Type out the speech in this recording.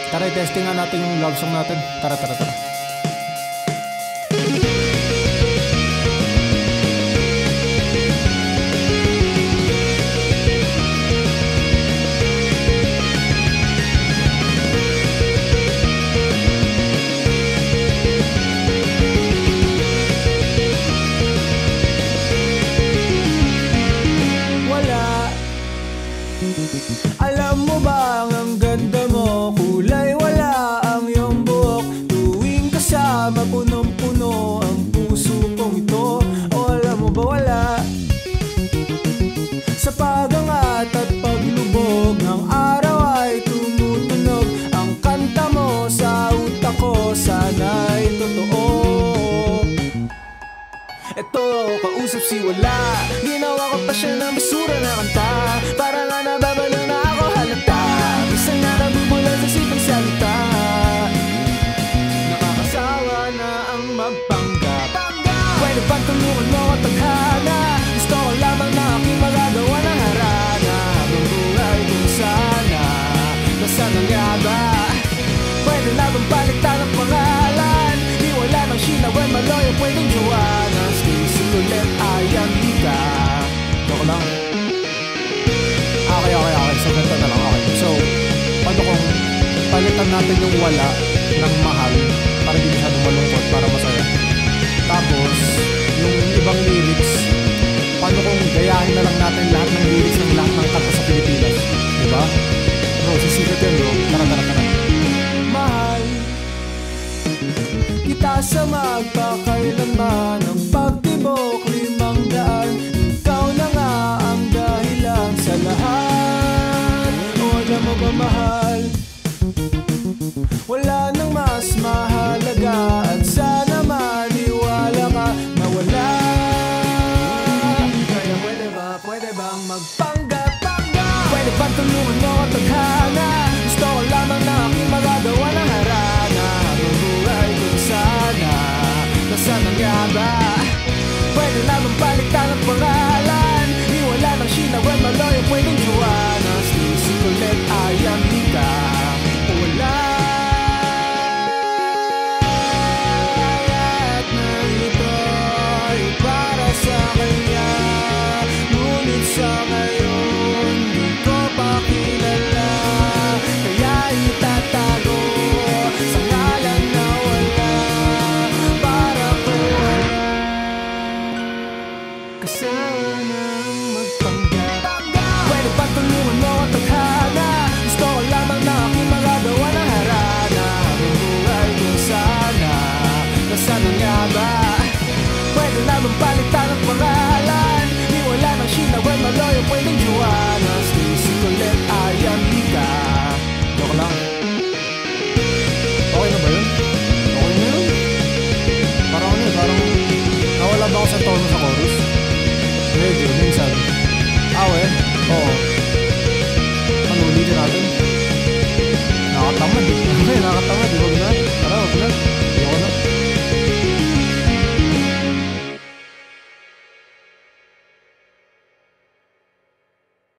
Tara, i-testing nga natin yung love song natin. Tara. Alam mo bang ang ganda mo, kulay wala ang iyong buhok. Tuwing kasama punong-puno ang puso kong ito. O alam mo ba wala, sa pagangat at paglubog ng araw ay tumutunog ang kanta mo sa utak ko, sana'y totoo. Eto, kausap si wala, ginawa ko pa siya ng basura na kanta. Para nga nababalo na ako halata, isa na nabubulan sa sipang salita. Nakakasawa na ang magpanggap. Pwede bang tulungan mo at tadhana? Gusto ko lamang na aking magagawa ng harana. Habang buhay kung sana, nasaan ang nga ba? Pwede na bang palitan ang pangalan? Di wala nang Sheila when Maloy, pwedeng Joanna. Stacy Colette, Ayan, Mika. Doko lang. Okay. So, ganito na lang. Okay. So, paano kung palitan natin yung wala ng mahal para hindi masyadong malungkot, para masaya. Tapos, yung ibang lyrics, paano kung gayahin na lang natin lahat ng lyrics ng lahat ng kanta sa Pilipinas? Diba? Bro, sisikat yun, bro. Tara. Mahal kita sa magpakailanman, ang pagtibok 500. Ikaw na nga ang dahilan sa lahat. O alam mo ba mahal, wala nang mas mahalaga. At sana maniwala ka na wala. Kaya pwede bang magpanggap? Pwede bang tulungan mo at tadhana? Gusto ko lamang na aking magagawa ng harana. Habang buhay kung sana, nasaan ang nga ba? Pwede lamang palitan ang pangalan. Di wala nang Sheila when Maloy, pwedeng Joanna. Stacy Colette, Ayan, Mika. O wala. At nandito ay para sa kanya, ngunit sa ngayon di ko pa kilala. Kaya itatago sa ngalan na wala, para ko wala. Kasanang magpanggap. Pwede bang tulungan mo at tadhana? Gusto ko lamang na aking magagawa ng harana. Habang buhay kung sana, nasaan ang nga ba? Pwede lamang palitan ang pangalan. Di wala nang Sheila when Maloy, pwedeng Joanna. Stacy Colette, Ayan, Mika. Joke lang. Okay na ba yun? Okay na yun? Parang nawala ba ako sa tono sa chorus? Medyo, minsan. Oo. Ano, ulitin natin? Nakatamad. Wag na. Tara, wag na.